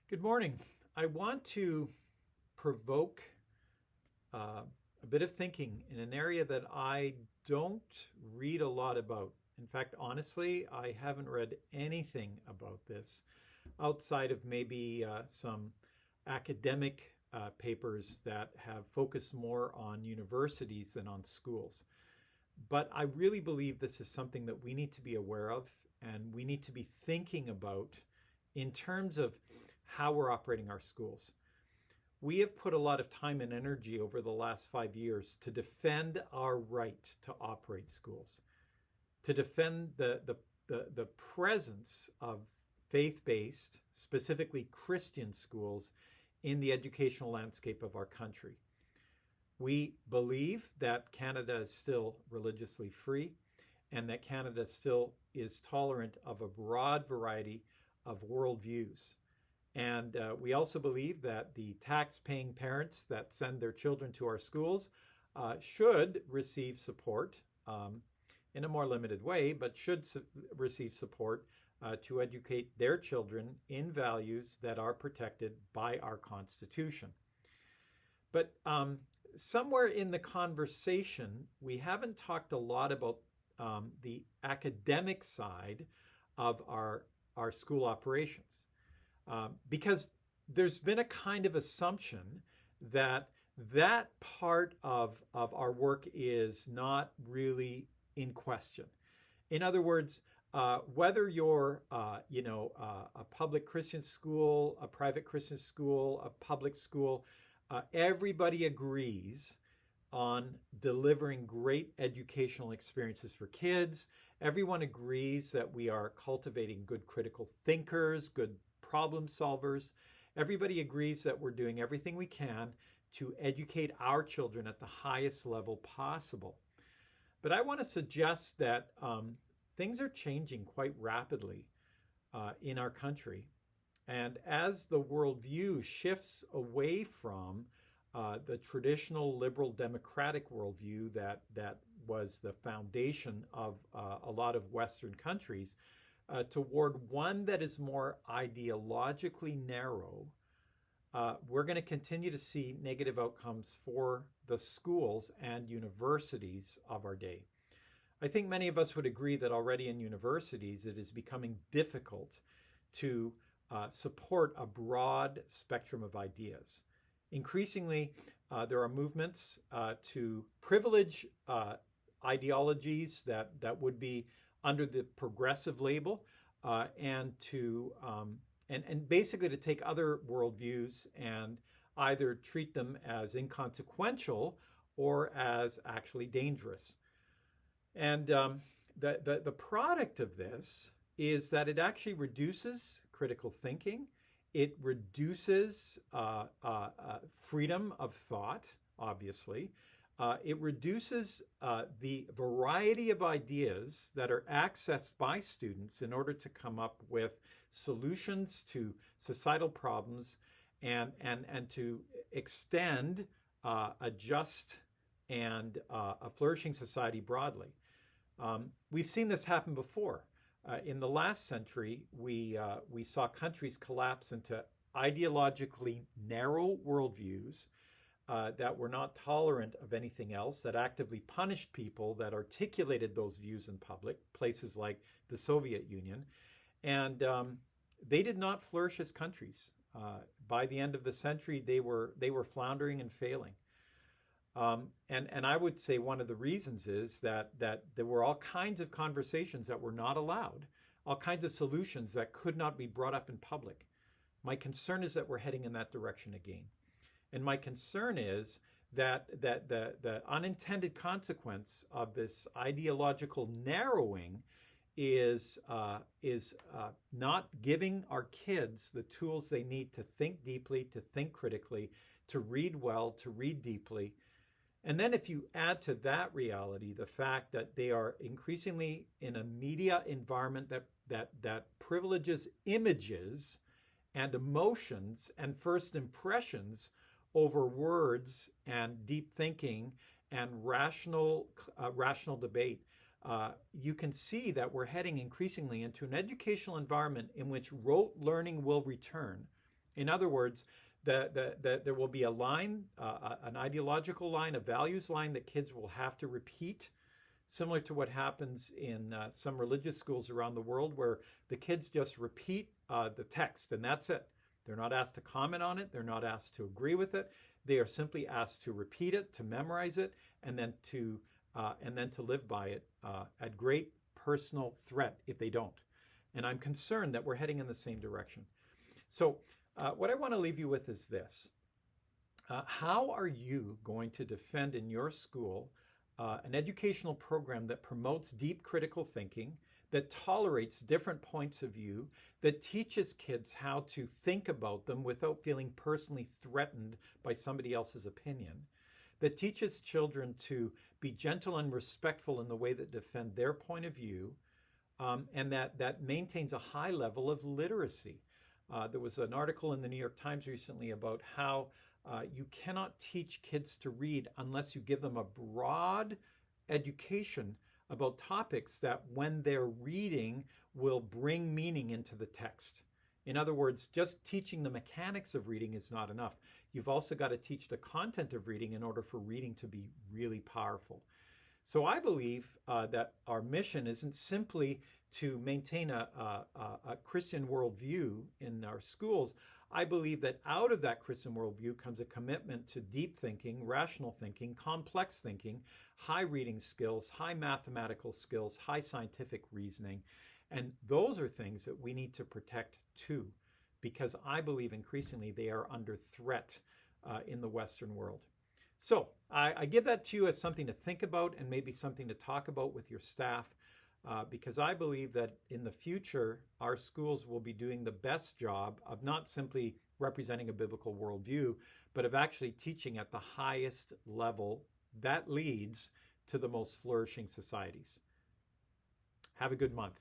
Good morning. I want to provoke a bit of thinking in an area that I don't read a lot about. In fact, honestly, I haven't read anything about this outside of maybe some academic papers that have focused more on universities than on schools. But I really believe this is something that we need to be aware of and we need to be thinking about in terms of how we're operating our schools. We have put a lot of time and energy over the last 5 years to defend our right to operate schools, to defend the presence of faith-based, specifically Christian schools in the educational landscape of our country. We believe that Canada is still religiously free and that Canada still is tolerant of a broad variety of worldviews. And we also believe that the tax-paying parents that send their children to our schools should receive support in a more limited way, but should receive support to educate their children in values that are protected by our Constitution. But somewhere in the conversation, we haven't talked a lot about the academic side of our school operations. Because there's been a kind of assumption that that part of our work is not really in question. In other words, whether you're, a public Christian school, a private Christian school, a public school, everybody agrees on delivering great educational experiences for kids. Everyone agrees that we are cultivating good critical thinkers, good problem solvers. Everybody agrees that we're doing everything we can to educate our children at the highest level possible. But I want to suggest that things are changing quite rapidly in our country. And as the worldview shifts away from the traditional liberal democratic worldview that was the foundation of a lot of Western countries, toward one that is more ideologically narrow, we're going to continue to see negative outcomes for the schools and universities of our day. I think many of us would agree that already in universities it is becoming difficult to support a broad spectrum of ideas. Increasingly, there are movements to privilege ideologies that would be under the progressive label, and basically to take other worldviews and either treat them as inconsequential or as actually dangerous. And the product of this is that it actually reduces critical thinking. It reduces freedom of thought, obviously. It reduces the variety of ideas that are accessed by students in order to come up with solutions to societal problems and to extend a just and a flourishing society broadly. We've seen this happen before. In the last century, we saw countries collapse into ideologically narrow worldviews that were not tolerant of anything else, that actively punished people that articulated those views in public, places like the Soviet Union. And they did not flourish as countries. By the end of the century, they were floundering and failing. And I would say one of the reasons is that there were all kinds of conversations that were not allowed, all kinds of solutions that could not be brought up in public. My concern is that we're heading in that direction again. And my concern is that the unintended consequence of this ideological narrowing is not giving our kids the tools they need to think deeply, to think critically, to read well, to read deeply. And then if you add to that reality the fact that they are increasingly in a media environment that privileges images and emotions and first impressions over words and deep thinking and rational debate, you can see that we're heading increasingly into an educational environment in which rote learning will return In other words, there will be a line, an ideological line, a values line that kids will have to repeat, similar to what happens in some religious schools around the world, where the kids just repeat the text and that's it. They're not asked to comment on it. They're not asked to agree with it. They are simply asked to repeat it, to memorize it, and then to live by it at great personal threat if they don't. And I'm concerned that we're heading in the same direction. So what I want to leave you with is this. How are you going to defend in your school an educational program that promotes deep critical thinking, that tolerates different points of view, that teaches kids how to think about them without feeling personally threatened by somebody else's opinion, that teaches children to be gentle and respectful in the way that defend their point of view, and that maintains a high level of literacy. There was an article in the New York Times recently about how you cannot teach kids to read unless you give them a broad education about topics that, when they're reading, will bring meaning into the text. In other words, just teaching the mechanics of reading is not enough. You've also got to teach the content of reading in order for reading to be really powerful. So I believe that our mission isn't simply to maintain a Christian worldview in our schools. I believe that out of that Christian worldview comes a commitment to deep thinking, rational thinking, complex thinking, high reading skills, high mathematical skills, high scientific reasoning. And those are things that we need to protect too, because I believe increasingly they are under threat in the Western world. So I give that to you as something to think about and maybe something to talk about with your staff, because I believe that in the future, our schools will be doing the best job of not simply representing a biblical worldview, but of actually teaching at the highest level that leads to the most flourishing societies. Have a good month.